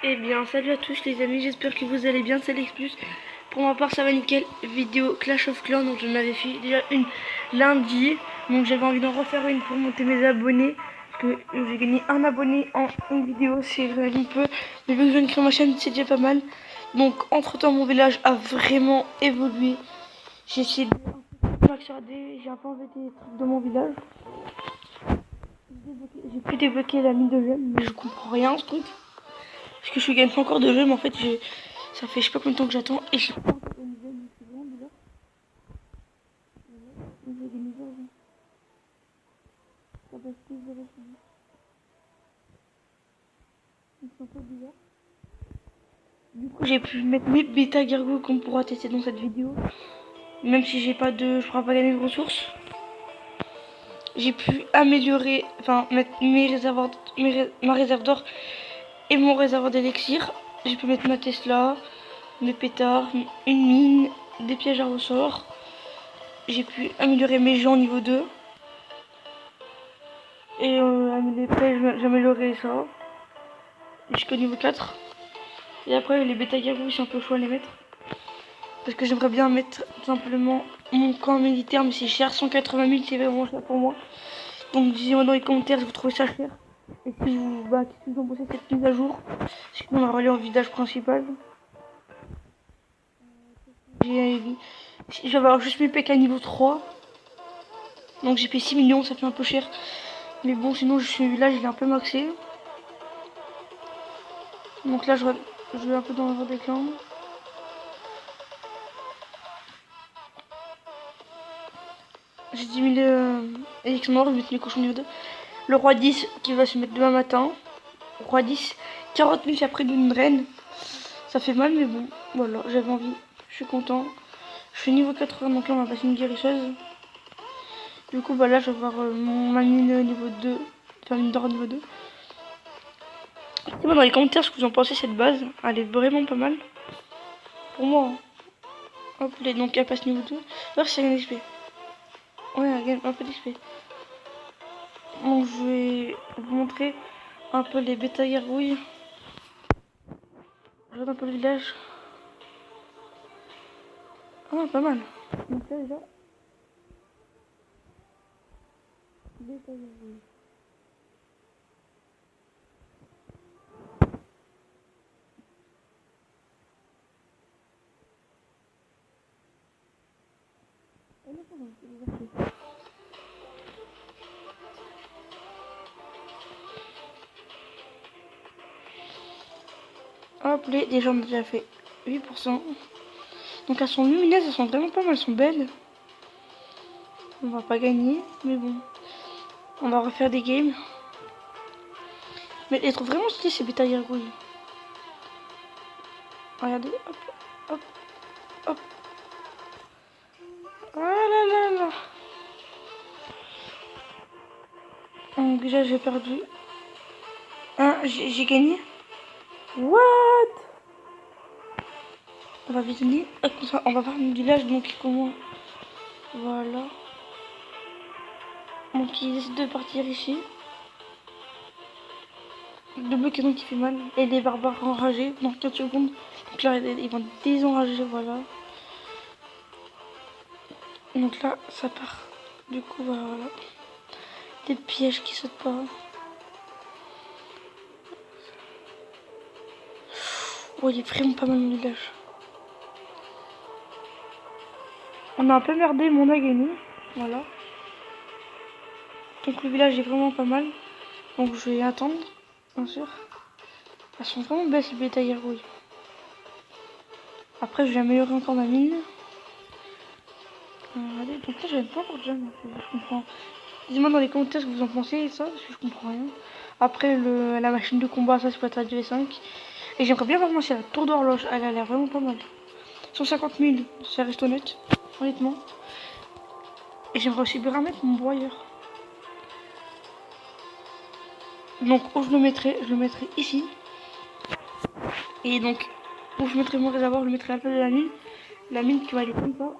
Eh bien, salut à tous les amis, j'espère que vous allez bien, c'est Lexplus. Pour ma part, ça va nickel. Vidéo Clash of Clans, donc j'en avais fait déjà une lundi. Donc j'avais envie d'en refaire une pour monter mes abonnés. Parce que j'ai gagné un abonné en une vidéo, c'est vraiment peu. Mais vu que je viens de créer ma chaîne, c'est déjà pas mal. Donc entre temps, mon village a vraiment évolué. J'ai essayé de maxer, j'ai un peu enlevé des trucs de mon village. J'ai pu débloquer la mine de gemmes, mais je comprends rien à ce truc. Parce que je gagne pas encore de jeu, mais en fait, ça fait je sais pas combien de temps que j'attends et j'ai pas encore une jeu, donc c'est vraiment bizarre. J'ai gagné 0. Ça passe plus 0 sur 10. Donc c'est un peu bizarre. Du coup, j'ai pu mettre mes bêta gargouilles qu'on pourra tester dans cette vidéo. Même si j'ai pas de. Je pourrai pas gagner de ressources. J'ai pu améliorer, enfin, mettre mes réservoirs, ma réserve d'or et mon réservoir d'élixir. J'ai pu mettre ma Tesla, mes pétards, une mine, des pièges à ressort. J'ai pu améliorer mes gens niveau 2. Et les pêches, j'ai amélioré ça jusqu'au niveau 4. Et après, les bêta gargouilles, c'est un peu chaud à les mettre. Parce que j'aimerais bien mettre simplement mon camp militaire, mais c'est cher. 180 000, c'est vraiment cher pour moi. Donc, dites-moi dans les commentaires si vous trouvez ça cher. Et si vous, qu'est-ce que vous en pensez de cette mise à jour. Sinon, on va aller en village principal. Je vais avoir juste mes PK niveau 3. Donc, j'ai payé 6 millions, ça fait un peu cher. Mais bon, sinon, je suis là, il est un peu maxé. Donc là, je vais un peu dans le des clans. J'ai 10 000 Elix mort, je vais mettre les cochons niveau 2. Le roi 10 qui va se mettre demain matin. Roi 10, 40 000 après d'une reine. Ça fait mal, mais bon, voilà, j'avais envie. Je suis content. Je suis niveau 80, donc là, on va passer une guérisseuse. Du coup, là, je vais voir ma mine niveau 2. Enfin, mine d'or niveau 2. Dites-moi dans les commentaires ce que vous en pensez, cette base. Elle est vraiment pas mal. Pour moi. Hop, donc elle passe niveau 2. Là, c'est un XP. Ouais, elle gagne un peu d'XP. Donc je vais vous montrer un peu les bêta gargouilles. Je regarde un peu le village. Ah, pas mal. Donc là déjà, bêta gargouilles. Ah non, pardon, c'est déserté. Hop, les gens ont déjà fait 8%. Donc elles sont lumineuses, elles sont vraiment pas mal, elles sont belles. On va pas gagner, mais bon. On va refaire des games. Mais elles trouvent vraiment stylées ces bêta gargouilles. Regardez, hop, hop, hop. Ah là là là. Donc déjà j'ai perdu. Ah, j'ai gagné. What? On va visionner. On va voir mon village, donc comment. Voilà. Donc il décide de partir ici. Double canon qui fait mal. Et les barbares enragés dans 4 secondes. Donc là ils vont désenrager, voilà. Donc là ça part. Du coup voilà. Des pièges qui sautent pas. Oh, il est vraiment pas mal mon village. On a un peu merdé, mais on a gagné. Voilà. Donc le village est vraiment pas mal. Donc je vais attendre, bien sûr. Elles sont vraiment belles ces bêta gargouilles. Après je vais améliorer encore ma mine. Regardez, donc là j'avais pas encore de jam. Je comprends. Dites-moi dans les commentaires ce que vous en pensez ça, parce que je comprends rien. Après la machine de combat, ça c'est pas de V5. Et j'aimerais bien voir moi si la tour d'horloge, elle a l'air vraiment pas mal. 150 000, ça reste honnête, honnêtement. Et j'aimerais aussi bien mettre mon broyeur. Donc où je le mettrai ici. Et donc où je mettrai mon réservoir, je le mettrai à la place de la mine. La mine qui va aller comme ça.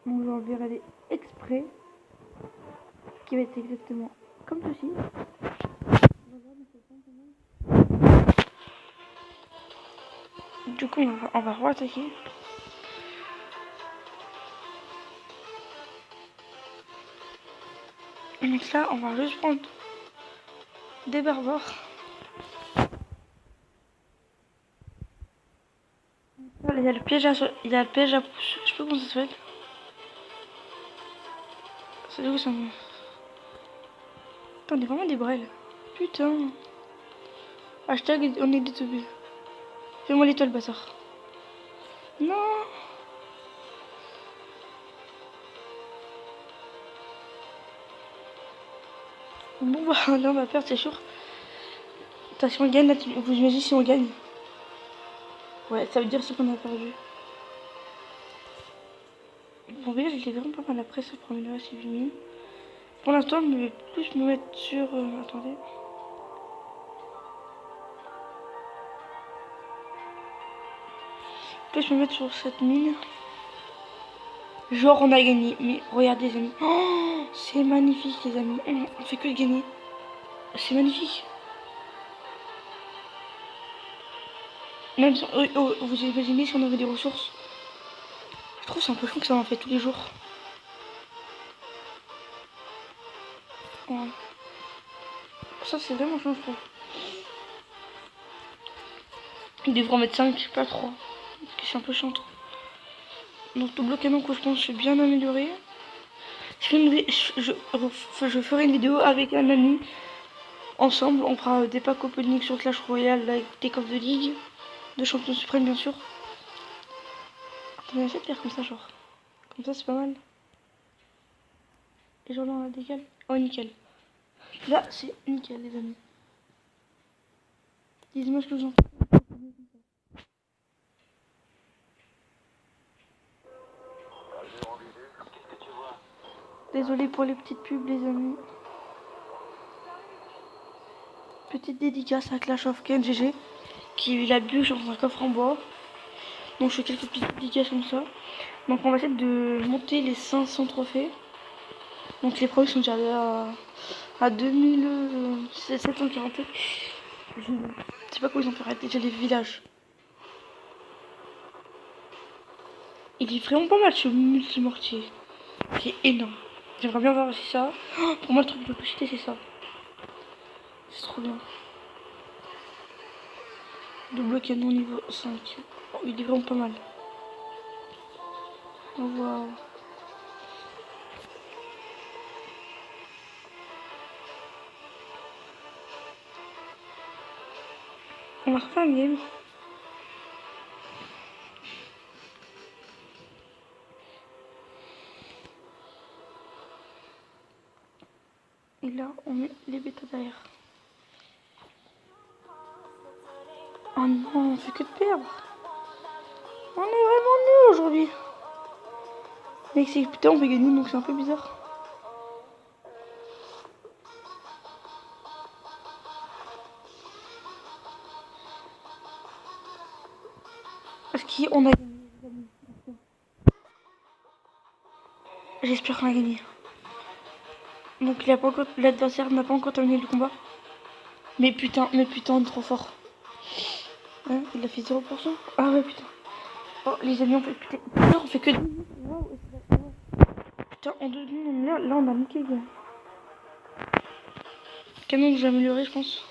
Donc j'enverrai aller exprès. Qui va être exactement comme ceci. Donc on va re-attaquer. Donc là, on va juste prendre des barbares. Il y a le piège à, il y a le piège à pouce. Je sais pas comment ça s'appelle. C'est où ça me... Putain, on est vraiment des brels. Putain. Hashtag on est des teubés. Fais-moi l'étoile, bâtard. Non. Bon bah là on va perdre, c'est sûr. Putain, si on gagne là, vous imaginez si on gagne. Ouais, ça veut dire ce qu'on a perdu. Bon, déjà, je l'ai vraiment pas mal après ça pour améliorer ses lumières. Pour l'instant, je vais plus me mettre sur. Attendez. Plus me mettre sur cette mine. Genre, on a gagné. Mais regardez, les amis. Oh, c'est magnifique, les amis. On fait que de gagner. C'est magnifique. Même si, vous imaginez si on avait des ressources. Je trouve c'est un peu fou que ça en fait tous les jours. Ouais. Ça, c'est vraiment chiant, je trouve. Il devrait en mettre 5, pas 3. Parce que c'est un peu chiant. Donc, double canon que je pense que je suis bien amélioré. Je ferai une vidéo avec un ami. Ensemble, on fera des packs opening sur Clash Royale avec des coffres de ligue, de champion suprême bien sûr. Attendez, j'essaie de faire comme ça, genre. Comme ça, c'est pas mal. Et genre là, on a des cales. Oh, nickel. Là, c'est nickel, les amis. Dites-moi ce que vous en pensez. Désolé pour les petites pubs, les amis. Petite dédicace à Clash of Clans GG qui la bûche dans un coffre en bois. Donc je fais quelques petites dédicaces comme ça. Donc on va essayer de monter les 500 trophées. Donc les premiers sont déjà à 2748. Je sais pas comment ils ont fait arrêter déjà les villages. Il est vraiment pas mal ce multimortier. C'est énorme. J'aimerais bien voir aussi ça. Oh, pour moi le truc le plus cheaté c'est ça. C'est trop bien. Double canon niveau 5. Oh, il est vraiment pas mal. Oh, waouh. On va refaire un game. Et là, on met les bêtas derrière. Oh non, on fait que de perdre. On est vraiment nul aujourd'hui. Mec, c'est putain, on peut gagner, donc c'est un peu bizarre. Parce qu'on a gagné. J'espère qu'on a gagné. Donc l'adversaire n'a pas encore terminé le combat. Mais putain, on est trop fort. Hein, il a fait 0%. Ah ouais, putain. Oh, les amis, on fait putain. On fait que de... Wow, putain, en 2 secondes, là, on a niqué le gars. Canon que j'ai amélioré, je pense.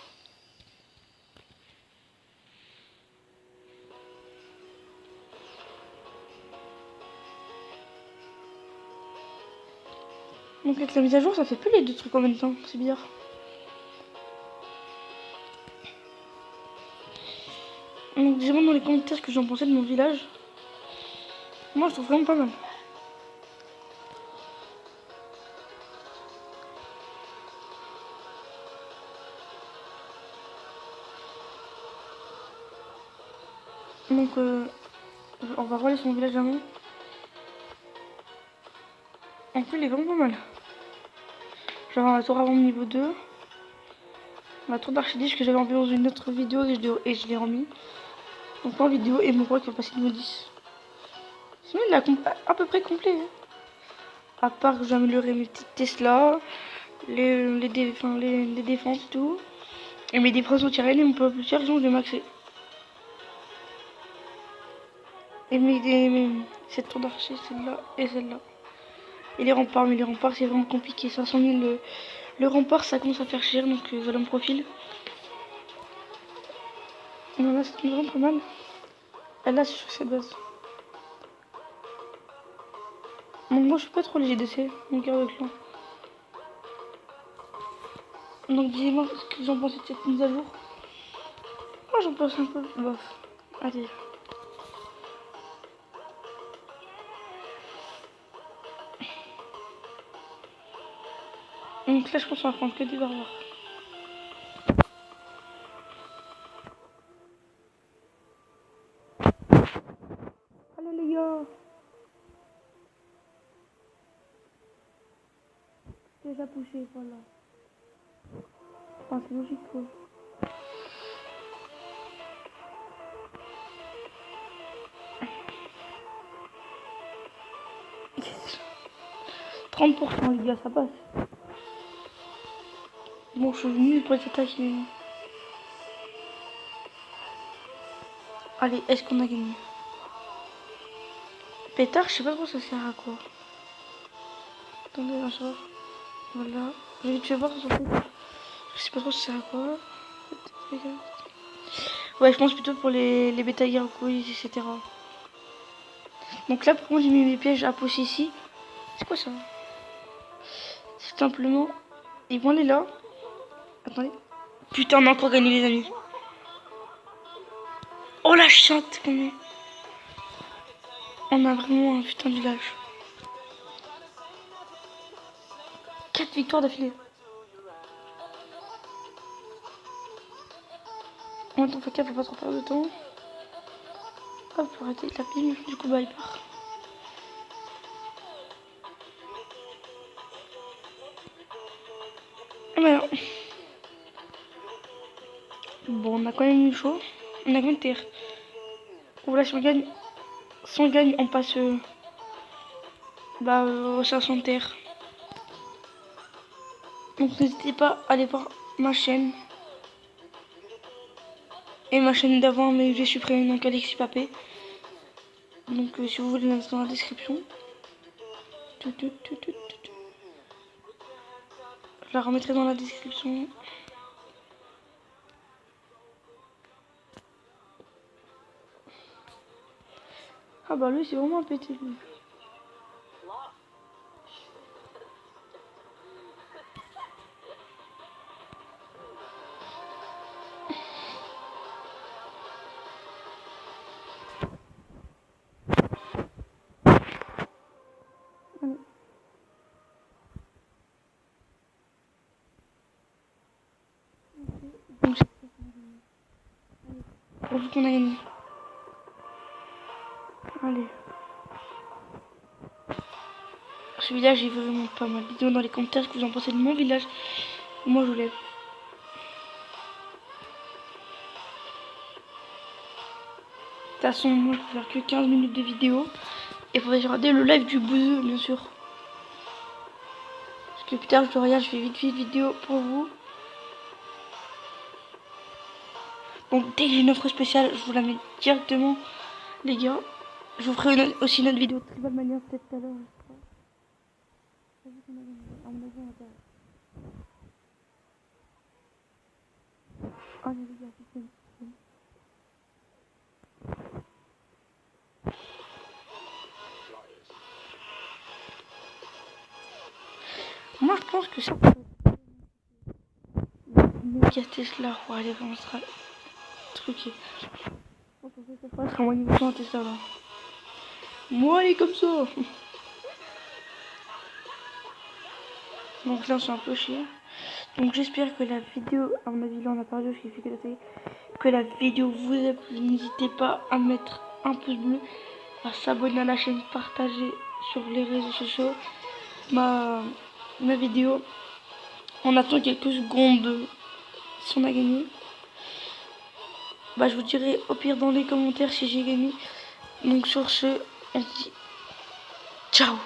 Donc avec la mise à jour, ça fait plus les deux trucs en même temps. C'est bizarre. Donc dis-moi dans les commentaires ce que j'en pensais de mon village. Moi, je trouve vraiment pas mal. Donc, on va relayer son village avant. En plus, il est vraiment pas mal. Genre un tour avant niveau 2. Ma tour d'archidige que j'avais enlevé dans une autre vidéo et je l'ai remis. Donc pas en vidéo et mon roi qui va passer niveau 10. Sinon il est à peu près complet. Hein. À part que j'ai amélioré mes petites Tesla, les défenses et tout. Et mes défenses au tirel et mon peuple cher, je vais maxer. cette tour d'archer, celle-là et celle-là. Et les remparts, mais les remparts c'est vraiment compliqué. 500 000 le rempart, ça commence à faire cher, donc voilà mon profil. Non, là c'est vraiment pas mal. Et là c'est sur cette base. Donc moi je suis pas trop léger d'essai, mon cœur de clan. Donc dis-moi ce que vous en pensez de cette mise à jour. Moi j'en pense un peu bof. Allez. Donc là je pense qu'on va prendre que des barbares. Allez les gars. Déjà poussé, voilà. Enfin c'est logique quoi. Yes. 30% les gars, ça passe. Bon, je suis venu pour les attaques, mais... Allez, est-ce qu'on a gagné? Pétard, je sais pas trop ça sert à quoi. Attendez, un soir. Voilà. Je vais vite fait voir sur pétard. Je sais pas trop ça sert à quoi. Ouais, je pense plutôt pour les bétails gargouilles, etc. Donc là, pour moi, j'ai mis mes pièges à pousser ici. C'est quoi ça? C'est simplement... Ils vont aller là. Attendez. Putain, on a encore gagné, les amis. Oh la chante qu'on est. On a vraiment un putain de village. 4 victoires d'affilée. On attend Faka, faut pas trop perdre de temps. Hop, pour arrêter la pile, du coup bah il part. Ah bah non. Bon, on a quand même eu chaud. On a quand même terre. Voilà, si on gagne, on passe aux 500 terres. Donc n'hésitez pas à aller voir ma chaîne. Et ma chaîne d'avant, mais j'ai supprimé, donc Alexis Papé. Donc si vous voulez, dans la description. Je la remettrai dans la description. Ah bah lui c'est vraiment un pété lui. Donc pour qu'on a gagné. Allez. Ce village est vraiment pas mal. Dites-moi dans les commentaires ce que vous en pensez de mon village. Moi je lève. De toute façon, moi je peux faire que 15 minutes de vidéo. Et il faudrait regarder le live du bouseux, bien sûr. Parce que plus tard, je regarde, je fais vite vidéo pour vous. Donc dès que j'ai une offre spéciale, je vous la mets directement, les gars. Je vous ferai aussi une autre vidéo de Tribal Mania peut-être tout à l'heure. Allez les gars, c'est moi je pense que ça méga Tesla, ouais, allez, on sera truqué. Je pense que cette fois sera moins niveau 100 Tesla là. Moi, elle est comme ça. Donc là, on s'est un peu chier. Donc j'espère que la vidéo, à mon avis, là on a parlé, je fait que la vidéo vous a plu. N'hésitez pas à mettre un pouce bleu, à s'abonner à la chaîne, partager sur les réseaux sociaux ma vidéo. On attend quelques secondes si on a gagné. Bah je vous dirai au pire dans les commentaires si j'ai gagné. Donc sur ce, on se dit ciao.